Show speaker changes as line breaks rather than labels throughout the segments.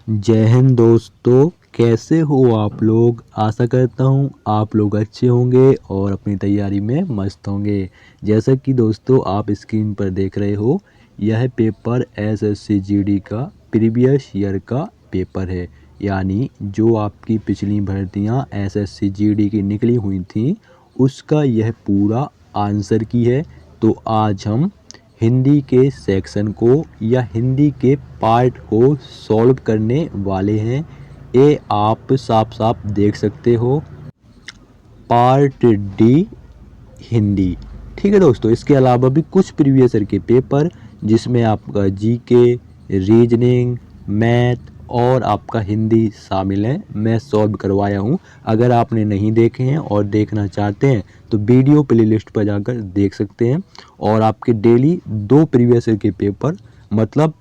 जय हिंद दोस्तों, कैसे हो आप लोग। आशा करता हूँ आप लोग अच्छे होंगे और अपनी तैयारी में मस्त होंगे। जैसा कि दोस्तों आप स्क्रीन पर देख रहे हो, यह पेपर एसएससी जीडी का प्रीवियस ईयर का पेपर है। यानी जो आपकी पिछली भर्तियाँ एसएससी जीडी की निकली हुई थी उसका यह पूरा आंसर की है। तो आज हम हिंदी के सेक्शन को या हिंदी के पार्ट को सॉल्व करने वाले हैं। ये आप साफ साफ देख सकते हो, पार्ट डी हिंदी। ठीक है दोस्तों, इसके अलावा भी कुछ प्रीवियस ईयर के पेपर जिसमें आपका जीके, रीजनिंग, मैथ और आपका हिंदी शामिल है, मैं सॉल्व करवाया हूँ। अगर आपने नहीं देखे हैं और देखना चाहते हैं तो वीडियो प्लेलिस्ट पर जाकर देख सकते हैं। और आपके डेली 2 प्रीवियस ईयर के पेपर, मतलब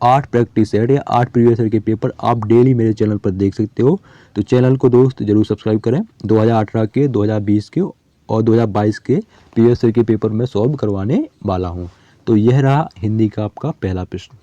8 प्रैक्टिस सेट या 8 प्रीवियस ईयर के पेपर आप डेली मेरे चैनल पर देख सकते हो। तो चैनल को दोस्त जरूर सब्सक्राइब करें। 2018 के, 2020 के और 2022 के प्रीवियस ईयर के पेपर में सॉल्व करवाने वाला हूं। तो यह रहा हिंदी का आपका पहला प्रश्न।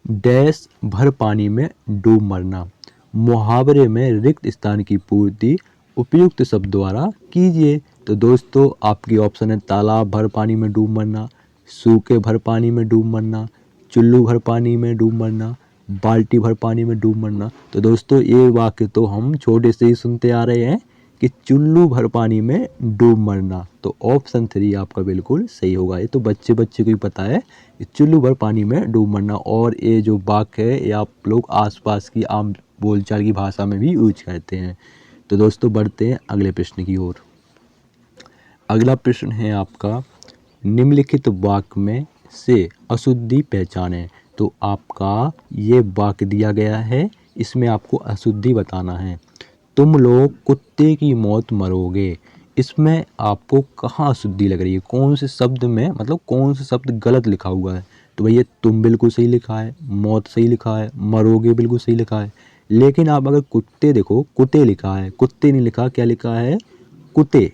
डैश भर पानी में डूब मरना। मुहावरे में रिक्त स्थान की पूर्ति उपयुक्त शब्द द्वारा कीजिए। तो दोस्तों आपकी ऑप्शन है तालाब भर पानी में डूब मरना, सूखे भर पानी में डूब मरना, चुल्लू भर पानी में डूब मरना, बाल्टी भर पानी में डूब मरना। तो दोस्तों ये वाक्य तो हम छोटे से ही सुनते आ रहे हैं कि चुल्लू भर पानी में डूब मरना। तो ऑप्शन 3 आपका बिल्कुल सही होगा। ये तो बच्चे बच्चे को ही पता है कि चुल्लू भर पानी में डूब मरना। और ये जो वाक्य है ये आप लोग आसपास की आम बोलचाल की भाषा में भी यूज करते हैं। तो दोस्तों बढ़ते हैं अगले प्रश्न की ओर। अगला प्रश्न है आपका, निम्नलिखित वाक्य में से अशुद्धि पहचानें। तो आपका ये वाक्य दिया गया है, इसमें आपको अशुद्धि बताना है। तुम लोग कुत्ते की मौत मरोगे। इसमें आपको कहाँ अशुद्धि लग रही है, कौन से शब्द में, मतलब कौन से शब्द गलत लिखा हुआ है। तो भैया तुम बिल्कुल सही लिखा है, मौत सही लिखा है, मरोगे बिल्कुल सही लिखा है। लेकिन आप अगर कुत्ते देखो, कुत्ते लिखा है, कुत्ते नहीं लिखा, क्या लिखा है, कुत्ते।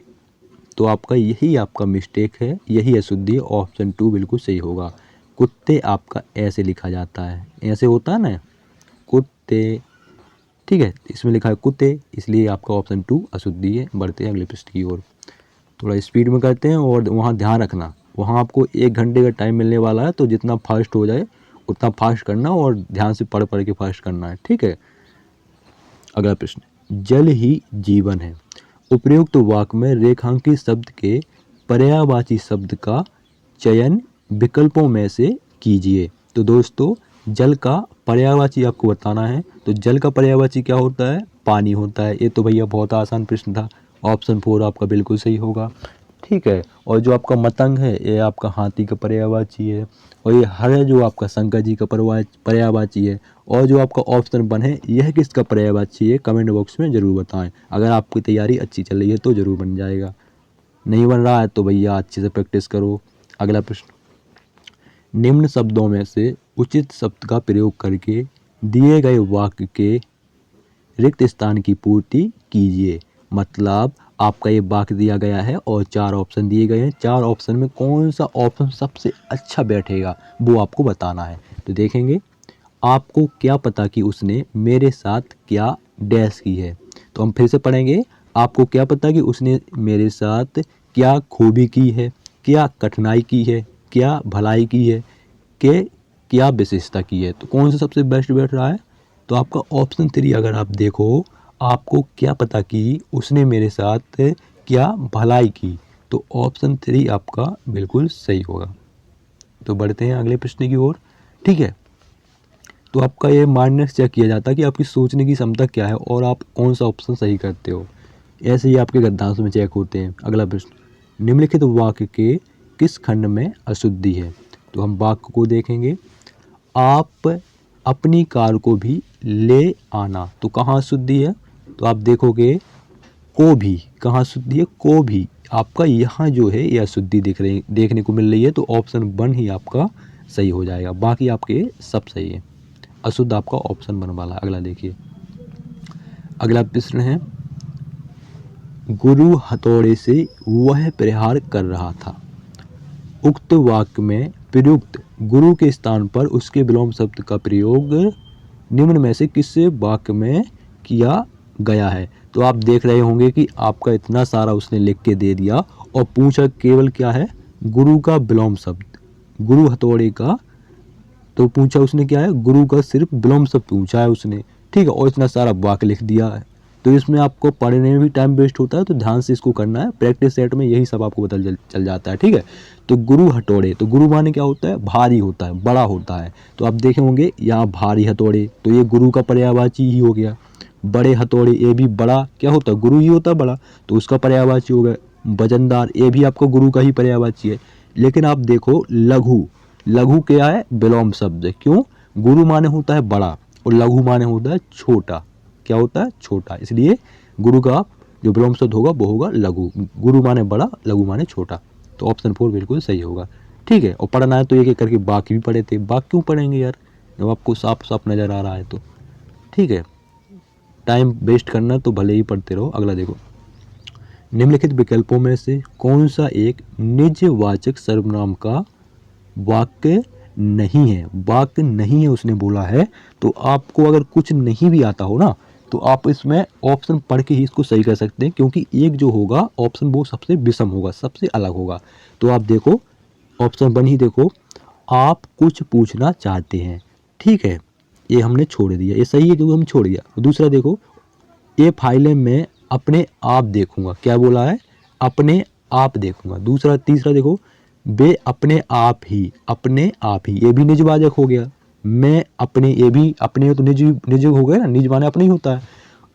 तो आपका यही आपका मिस्टेक है, यही अशुद्धि है। ऑप्शन 2 बिल्कुल सही होगा। कुत्ते आपका ऐसे लिखा जाता है, ऐसे होता है ना, कुत्ते। ठीक है, इसमें लिखा है कुत्ते, इसलिए आपका ऑप्शन 2 अशुद्धि है। बढ़ते हैं अगले प्रश्न की ओर। थोड़ा स्पीड में करते हैं और वहाँ ध्यान रखना, वहाँ आपको 1 घंटे का टाइम मिलने वाला है। तो जितना फास्ट हो जाए उतना फास्ट करना और ध्यान से पढ़ पढ़ के फास्ट करना है। ठीक है, अगला प्रश्न, जल ही जीवन है। उपयुक्त वाक्य में रेखांकित शब्द के पर्यायवाची शब्द का चयन विकल्पों में से कीजिए। तो दोस्तों जल का पर्यायवाची आपको बताना है। तो जल का पर्यायवाची क्या होता है, पानी होता है। ये तो भैया बहुत आसान प्रश्न था। ऑप्शन 4 आपका बिल्कुल सही होगा। ठीक है, और जो आपका मतंग है ये आपका हाथी का पर्यायवाची है। और ये हर जो आपका शंकर जी का पर्यायवाची है। और जो आपका ऑप्शन 1 है यह किसका पर्यायवाची है, कमेंट बॉक्स में ज़रूर बताएं। अगर आपकी तैयारी अच्छी चल रही है तो ज़रूर बन जाएगा, नहीं बन रहा है तो भैया अच्छे से प्रैक्टिस करो। अगला प्रश्न, निम्न शब्दों में से उचित शब्द का प्रयोग करके दिए गए वाक्य के रिक्त स्थान की पूर्ति कीजिए। मतलब आपका ये वाक्य दिया गया है और 4 ऑप्शन दिए गए हैं। 4 ऑप्शन में कौन सा ऑप्शन सबसे अच्छा बैठेगा वो आपको बताना है। तो देखेंगे, आपको क्या पता कि उसने मेरे साथ क्या डैश की है। तो हम फिर से पढ़ेंगे, आपको क्या पता कि उसने मेरे साथ क्या खूबी की है, क्या कठिनाई की है, क्या भलाई की है, के क्या विशेषता की है। तो कौन सा सबसे बेस्ट बैठ रहा है, तो आपका ऑप्शन 3 अगर आप देखो, आपको क्या पता कि उसने मेरे साथ क्या भलाई की। तो ऑप्शन 3 आपका बिल्कुल सही होगा। तो बढ़ते हैं अगले प्रश्न की ओर। ठीक है, तो आपका ये माइंडनेस चेक किया जाता है कि आपकी सोचने की क्षमता क्या है और आप कौन सा ऑप्शन सही करते हो। ऐसे ही आपके गद्यांश में चेक होते हैं। अगला प्रश्न, निम्नलिखित वाक्य के किस खंड में अशुद्धि है। तो हम वाक्य को देखेंगे, आप अपनी कार को भी ले आना। तो कहाँ अशुद्धि है, तो आप देखोगे को भी, कहाँ अशुद्धि है, को भी। आपका यहाँ जो है ये अशुद्धि देखने को मिल रही है। तो ऑप्शन 1 ही आपका सही हो जाएगा, बाकी आपके सब सही है। अशुद्ध आपका ऑप्शन 1 वाला। अगला देखिए, अगला प्रश्न है, गुरु हथौड़े से वह प्रहार कर रहा था। उक्त वाक्य में प्रयुक्त गुरु के स्थान पर उसके विलोम शब्द का प्रयोग निम्न में से किस वाक्य में किया गया है। तो आप देख रहे होंगे कि आपका इतना सारा उसने लिख के दे दिया और पूछा केवल क्या है, गुरु का विलोम शब्द, गुरु हथौड़े का। तो पूछा उसने क्या है, गुरु का सिर्फ विलोम शब्द पूछा है उसने, ठीक है, और इतना सारा वाक्य लिख दिया है। तो इसमें आपको पढ़ने में भी टाइम वेस्ट होता है, तो ध्यान से इसको करना है। प्रैक्टिस सेट में यही सब आपको पता चल जाता है, ठीक है। तो गुरु हथौड़े, तो गुरु माने क्या होता है, भारी होता है, बड़ा होता है। तो आप देखे होंगे यहाँ भारी हथौड़े, तो ये गुरु का पर्यायवाची ही हो गया। बड़े हथौड़े, ये भी बड़ा क्या होता है, गुरु ही होता है बड़ा, तो उसका पर्यायवाची हो गया। वजनदार, ये भी आपका गुरु का ही पर्यायवाची है। लेकिन आप देखो लघु, लघु क्या है, विलोम शब्द है। क्यों, गुरु माने होता है बड़ा और लघु माने होता है छोटा। क्या होता है, छोटा, इसलिए गुरु का जो विलोम शब्द होगा वो होगा लघु। गुरु माने बड़ा, लघु माने छोटा। तो ऑप्शन 4 बिल्कुल सही होगा, ठीक है। और पढ़ना है तो एक एक करके बाकी भी पढ़े थे, बाकी क्यों पढ़ेंगे यार जब आपको साफ साफ नजर आ रहा है तो, ठीक है। टाइम वेस्ट करना तो भले ही पढ़ते रहो। अगला देखो, निम्नलिखित विकल्पों में से कौन सा एक निजवाचक सर्वनाम का वाक्य नहीं है, वाक्य नहीं है उसने बोला है। तो आपको अगर कुछ नहीं भी आता हो ना, तो आप इसमें ऑप्शन पढ़ के ही इसको सही कर सकते हैं, क्योंकि एक जो होगा ऑप्शन वो सबसे विषम होगा, सबसे अलग होगा। तो आप देखो ऑप्शन 1 ही देखो, आप कुछ पूछना चाहते हैं, ठीक है, ये हमने छोड़ दिया, ये सही है क्योंकि हम छोड़ दिया। दूसरा देखो, ये फाइलें मैं अपने आप देखूंगा, क्या बोला है, अपने आप देखूंगा। दूसरा, तीसरा देखो, वे अपने आप ही, अपने आप ही, ये भी निजवाचक हो गया। मैं अपने, ये भी अपने, तो निज हो गया ना, निज माने अपने ही होता है।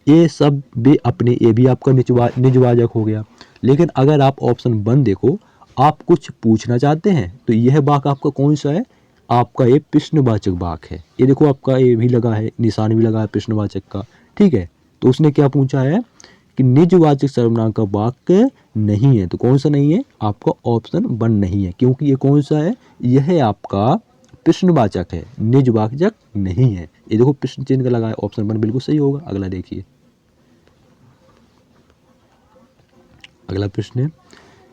ये सब वे अपने, ये भी आपका निजवाचक हो गया। लेकिन अगर आप ऑप्शन 1 देखो, आप कुछ पूछना चाहते हैं, तो यह वाक्य आपका कौन सा है, आपका ये प्रश्नवाचक वाक्य है। ये देखो आपका ये भी लगा है, निशान भी लगा है प्रश्नवाचक का, ठीक है। तो उसने क्या पूछा है कि निजवाचक सर्वनाम का वाक्य नहीं है। तो कौन सा नहीं है, आपका ऑप्शन 1 नहीं है, क्योंकि ये कौन सा है, यह आपका प्रश्नवाचक है, निजवाचक नहीं है। ये देखो प्रश्न चिन्ह का लगा है, ऑप्शन 1 बिल्कुल सही होगा। अगला देखिए, अगला प्रश्न है,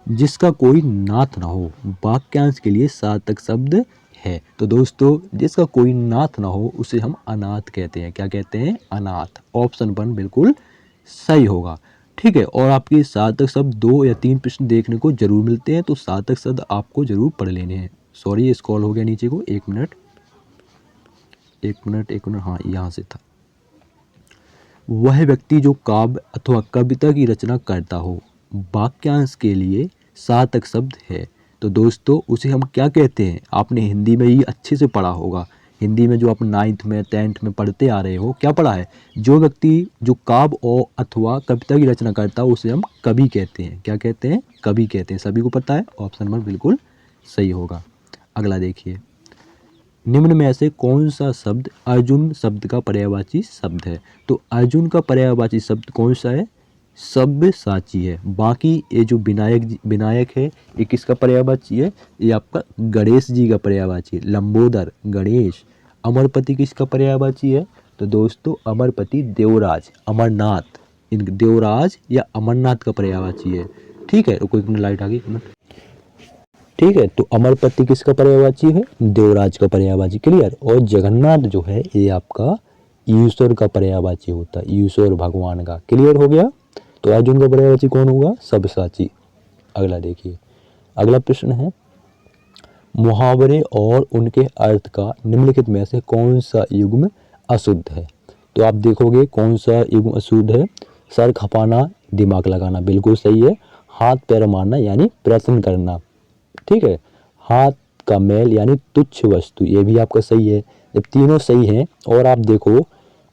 जिसका कोई नाथ ना हो वाक्यांश के लिए सार्थक शब्द है। तो दोस्तों जिसका कोई नाथ ना हो उसे हम अनाथ कहते हैं। क्या कहते हैं, अनाथ। ऑप्शन 1 बिल्कुल सही होगा, ठीक है। और आपके सार्थक शब्द 2 या 3 प्रश्न देखने को जरूर मिलते हैं, तो सार्थक शब्द आपको जरूर पढ़ लेने हैं। सॉरी स्क्रॉल हो गया नीचे को, एक मिनट, हाँ यहाँ से था। वह व्यक्ति जो काव्य अथवा कविता की रचना करता हो वाक्यांश के लिए सार्थक शब्द है। तो दोस्तों उसे हम क्या कहते हैं, आपने हिंदी में ही अच्छे से पढ़ा होगा। हिंदी में जो आप 9th में 10th में पढ़ते आ रहे हो, क्या पढ़ा है, जो व्यक्ति जो काव्य और अथवा कविता की रचना करता है उसे हम कवि कहते हैं। क्या कहते हैं, कवि कहते हैं। सभी को पता है, ऑप्शन 1 बिल्कुल सही होगा। अगला देखिए, निम्न में से कौन सा शब्द अर्जुन शब्द का पर्यायवाची शब्द है। तो अर्जुन का पर्यायवाची शब्द कौन सा है, सब्यसाची है। बाकी ये जो विनायक है ये किसका पर्यायवाची है, ये आपका गणेश जी का पर्यायवाची है, लंबोदर, गणेश। अमरपति किसका पर्यायवाची है, तो दोस्तों अमरपति देवराज, अमरनाथ, इन देवराज या अमरनाथ का पर्यायवाची है, ठीक है। रुको एक मिनट, लाइट आ गई, ठीक है। तो अमरपति किसका पर्यायवाची है, देवराज का पर्यायवाची, क्लियर। और जगन्नाथ जो है ये आपका ईश्वर का पर्यायवाची होता है, ईश्वर भगवान का, क्लियर हो गया। तो अर्जुन का पर्यायवाची कौन होगा, सब्यसाची। अगला देखिए, अगला प्रश्न है, मुहावरे और उनके अर्थ का निम्नलिखित में से कौन सा युग्म अशुद्ध है। तो आप देखोगे कौन सा युग्म अशुद्ध है, सर खपाना, दिमाग लगाना, बिल्कुल सही है। हाथ पैर मारना यानी प्रश्न करना, ठीक है। हाथ का मैल यानी तुच्छ वस्तु, ये भी आपका सही है। जब तीनों सही हैं और आप देखो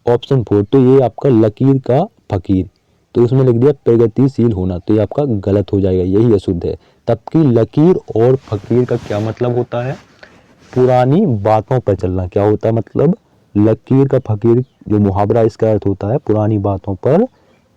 ऑप्शन 4, तो ये आपका लकीर का फकीर, तो उसमें लिख दिया प्रगतिशील होना, तो ये आपका गलत हो जाएगा, यही अशुद्ध है। तबकि लकीर और फकीर का क्या मतलब होता है, पुरानी बातों पर चलना। क्या होता है मतलब, लकीर का फकीर जो मुहावरा, इसका अर्थ होता है पुरानी बातों पर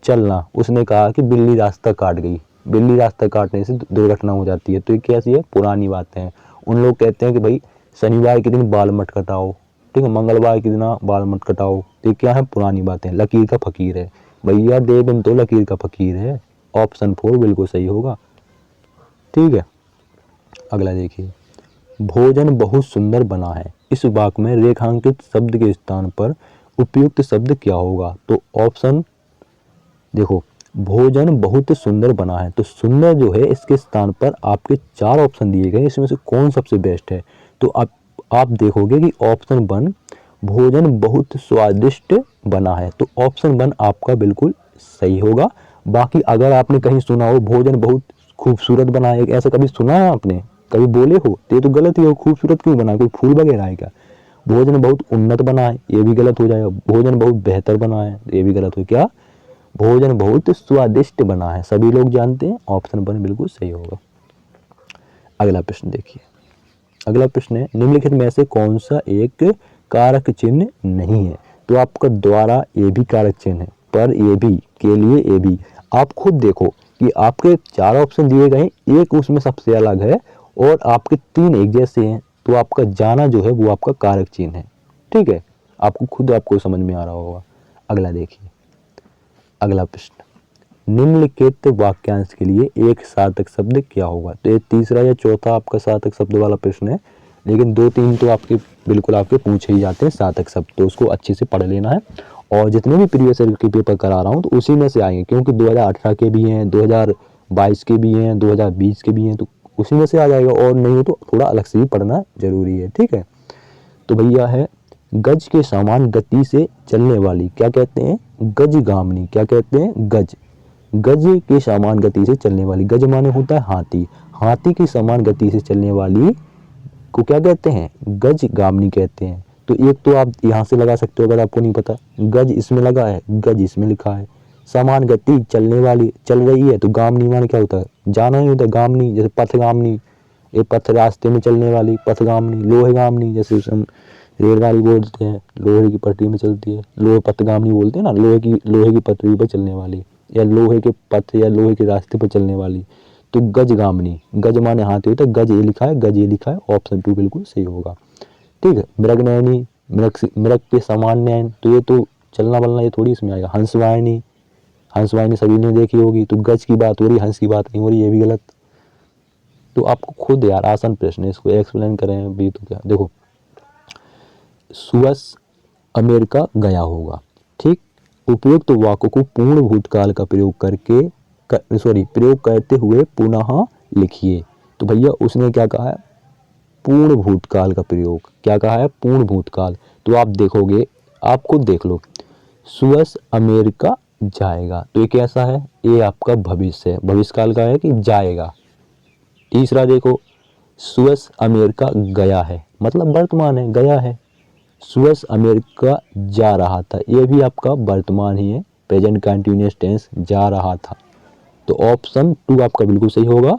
चलना। उसने कहा कि बिल्ली रास्ता काट गई, बिल्ली रास्ता काटने से दुर्घटना हो जाती है, तो ये कैसी है, पुरानी बातें हैं। उन लोग कहते हैं कि भाई शनिवार के दिन बाल मत कटाओ, ठीक है, मंगलवार के दिन बाल मत कटाओ, तो ये क्या है, पुरानी बातें। लकीर का फकीर है भैया, देवबंद तो लकीर का फकीर है। ऑप्शन 4 बिल्कुल सही होगा, ठीक है। अगला देखिए, भोजन बहुत सुंदर बना है, इस वाक्य में रेखांकित शब्द के स्थान पर उपयुक्त शब्द क्या होगा? तो ऑप्शन देखो, भोजन बहुत सुंदर बना है, तो सुंदर जो है इसके स्थान पर आपके 4 ऑप्शन दिए गए, इसमें से कौन सबसे बेस्ट है? तो आप देखोगे कि ऑप्शन 1 भोजन बहुत स्वादिष्ट बना है, तो ऑप्शन 1 आपका बिल्कुल सही होगा। बाकी अगर आपने कहीं सुना हो भोजन बहुत खूबसूरत बना है, ऐसा कभी सुना है आपने? कभी बोले हो? तो ये तो गलत ही हो, खूबसूरत क्यों बना है? कोई फूल वगैरह है क्या? भोजन बहुत उन्नत बना है, ये भी गलत हो जाएगा। भोजन बहुत बेहतर बना है, ये भी गलत हो। क्या? भोजन बहुत स्वादिष्ट बना है, सभी लोग जानते हैं, ऑप्शन 1 बिल्कुल सही होगा। अगला प्रश्न देखिए, अगला प्रश्न है निम्नलिखित में से कौन सा एक कारक चिन्ह नहीं है? तो आपका द्वारा ये भी कारक चिन्ह है, पर ये भी, के लिए ये भी। आप खुद देखो कि आपके 4 ऑप्शन दिए गए, एक उसमें सबसे अलग है और आपके 3 एक जैसे हैं, तो आपका जाना जो है वो आपका कारक चिन्ह है। ठीक है, आपको खुद आपको समझ में आ रहा होगा। अगला देखिए, अगला प्रश्न, निम्नलिखित वाक्यांश के लिए एक सार्थक शब्द क्या होगा? तो ये तीसरा या चौथा आपका सार्थक शब्द वाला प्रश्न है, लेकिन 2-3 तो आपके बिल्कुल आपके पूछे ही जाते हैं सार्थक शब्द, तो उसको अच्छे से पढ़ लेना है। और जितने भी प्रीवियस ईयर के पेपर करा रहा हूँ तो उसी में से आएंगे, क्योंकि 2018 के भी हैं, 2022 के भी हैं, 2020 के भी हैं, तो उसी में से आ जाएगा। और नहीं हो तो थोड़ा अलग से भी पढ़ना जरूरी है। ठीक है, तो भैया है, गज के समान गति से चलने वाली क्या कहते हैं? गजगामिनी। क्या कहते हैं? गज। गज के समान गति से चलने वाली, गज माने होता है हाथी, हाथी की समान गति से चलने वाली को क्या कहते हैं? गजगामिनी कहते हैं। तो एक तो आप यहाँ से लगा सकते हो अगर आपको नहीं पता, गज इसमें लगा है, गज इसमें लिखा है, समान गति चलने वाली, चल रही है, तो गामिनी माने क्या होता है? जाना ही होता है। गामिनी जैसे पथगामिनी, ये पथ रास्ते में चलने वाली पथगामिनी। लोहेगामिनी जैसे हम रेलगाड़ी बोलते हैं, लोहे की पटरी में चलती है, लोहे पथगामिनी बोलते हैं ना, लोहे की पटरी पर चलने वाली, या लोहे के पथ या लोहे के रास्ते पर चलने वाली। तो गजगामिनी, गज माने हाथी होता है, गज ये लिखा है, गज ये लिखा है, ऑप्शन 2 बिल्कुल सही होगा। ठीक है, मृगनयनी, मृग के समान नयन, तो ये तो चलना बलना ये थोड़ी इसमें आएगा। हंसवाहिनी, हंसवाहिनी सभी ने देखी होगी, तो गज की बात हो रही, हंस की बात नहीं हो रही, ये भी गलत। तो आपको खुद यार आसान प्रश्न है, इसको एक्सप्लेन करें भी तो क्या। देखो, सुअस अमेरिका गया होगा, ठीक। उपयुक्त वाक्य को पूर्ण भूतकाल का प्रयोग करके प्रयोग करते हुए पुनः लिखिए। तो भैया उसने क्या कहा है? पूर्ण भूतकाल का प्रयोग। क्या कहा है? पूर्ण भूतकाल। तो आप देखोगे, आप खुद देख लो, सुअस अमेरिका जाएगा, तो ये कैसा है? ये आपका भविष्य है, भविष्य काल का है कि जाएगा। तीसरा देखो, सुअस अमेरिका गया है, मतलब वर्तमान है, गया है। सुअस अमेरिका जा रहा था, ये भी आपका वर्तमान ही है, प्रेजेंट कंटिन्यूअस टेंस, जा रहा था। तो ऑप्शन 2 आपका बिल्कुल सही होगा,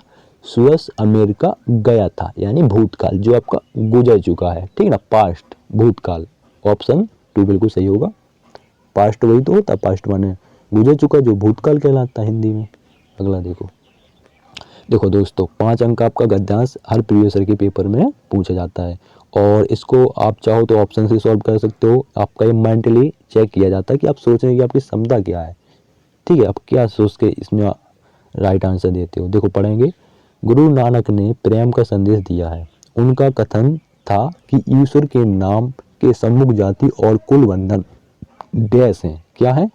सुअस अमेरिका गया था, यानी भूतकाल जो आपका गुजर चुका है, ठीक ना, पास्ट, भूतकाल। ऑप्शन 2 बिल्कुल सही होगा। पास्ट वही तो होता, पास्ट माने गुजर चुका, जो भूतकाल कहलाता है हिंदी में। अगला देखो, देखो दोस्तों, 5 अंक आपका गद्यांश हर प्रीवियस ईयर के पेपर में पूछा जाता है, और इसको आप चाहो तो ऑप्शन से सॉल्व कर सकते हो। आपका ये मेंटली चेक किया जाता है कि आप सोच रहे हैं कि आपकी क्षमता क्या है, ठीक है, आप क्या सोच के इसमें राइट आंसर देते हो। देखो पढ़ेंगे, गुरु नानक ने प्रेम का संदेश दिया है। उनका कथन था कि ईश्वर के नाम के सम्मुख जाति और कुल बंधन डैश हैं। क्या है?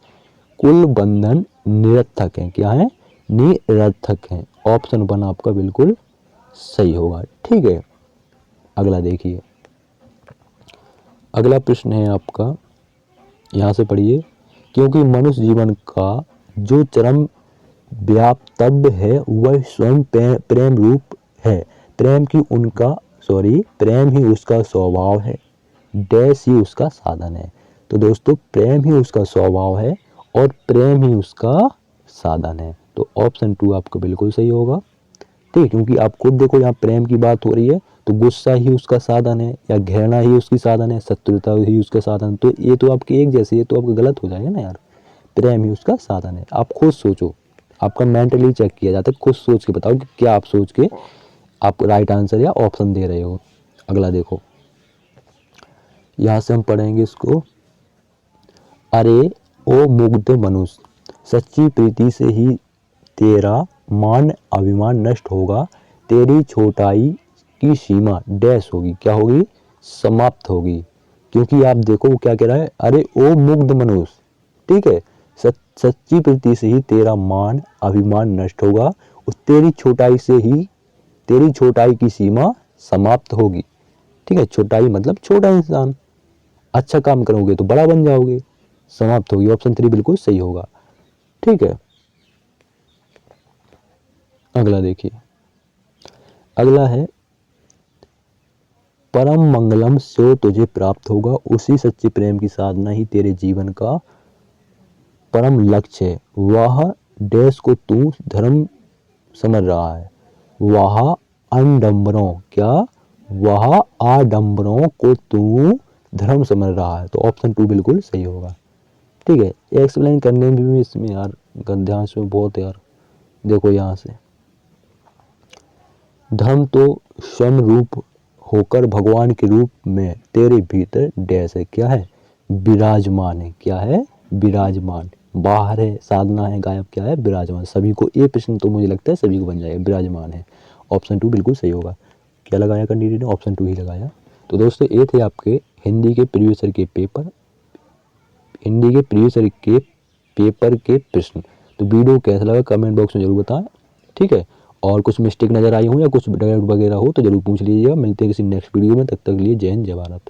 कुल बंधन निरर्थक है। क्या है? निरर्थक है। ऑप्शन 1 आपका बिल्कुल सही होगा। ठीक है, अगला देखिए, अगला प्रश्न है आपका, यहाँ से पढ़िए, क्योंकि मनुष्य जीवन का जो चरम व्याप्तव्य है वह स्वयं प्रेम रूप है। प्रेम ही उसका स्वभाव है, डैश ही उसका साधन है। तो दोस्तों, प्रेम ही उसका स्वभाव है और प्रेम ही उसका साधन है। तो ऑप्शन 2 आपका बिल्कुल सही होगा। ठीक है, क्योंकि आप खुद देखो, यहाँ प्रेम की बात हो रही है, तो गुस्सा ही उसका साधन है, या घृणा ही उसकी साधन है, शत्रुता ही उसका साधन। तो ये तो आपके एक जैसे, ये तो आपका गलत हो जाएगा ना यार। प्रेम ही उसका साधन है। आप खुद सोचो, आपका मेंटली चेक किया जाता है, खुद सोच के बताओ कि क्या आप सोच के आप राइट आंसर या ऑप्शन दे रहे हो। अगला देखो, यहाँ से हम पढ़ेंगे इसको, अरे ओ मुग्ध मनुष्य, सच्ची प्रीति से ही तेरा मान अभिमान नष्ट होगा, तेरी छोटाई की सीमा डैश होगी। क्या होगी? समाप्त होगी। क्योंकि आप देखो वो क्या कह रहा है, अरे ओ मुग्ध मनुष्य, ठीक है, सच्ची प्रीति से ही तेरा मान अभिमान नष्ट होगा और तेरी छोटाई से ही तेरी छोटाई की सीमा समाप्त होगी। ठीक है, छोटाई मतलब छोटा इंसान, अच्छा काम करोगे तो बड़ा बन जाओगे, समाप्त होगी, ऑप्शन 3 बिल्कुल सही होगा। ठीक है, अगला देखिए, अगला है परम मंगलम सो तुझे प्राप्त होगा, उसी सच्चे प्रेम की साधना ही तेरे जीवन का परम लक्ष्य है। वह डैश को तू धर्म समझ रहा है, वह अनडम्बरों, क्या, वह आडंबरों को तू धर्म समझ रहा है, तो ऑप्शन 2 बिल्कुल सही होगा। ठीक है, एक्सप्लेन करने में भी इसमें यार गद्यांश में बहुत यार, देखो यहाँ से, धर्म तो स्वयं रूप होकर भगवान के रूप में तेरे भीतर डैश है, क्या है, विराजमान है, क्या है, विराजमान, बाहर है साधना है गायब, क्या है, विराजमान। सभी को ये प्रश्न तो मुझे लगता है सभी को बन जाएगा, विराजमान है, ऑप्शन 2 बिल्कुल सही होगा। क्या लगाया कैंडिडेट ने, ऑप्शन 2 ही लगाया। तो दोस्तों ये थे आपके हिंदी के प्रीवियस ईयर के पेपर, हिंदी के प्रीवियस ईयर के पेपर के प्रश्न। तो वीडियो कैसा लगा कमेंट बॉक्स में जरूर बताएं। ठीक है, और कुछ मिस्टेक नज़र आई हो या कुछ डाउट वगैरह हो तो जरूर पूछ लीजिएगा। मिलते हैं किसी नेक्स्ट वीडियो में, तब तक के लिए जय हिंद जय भारत।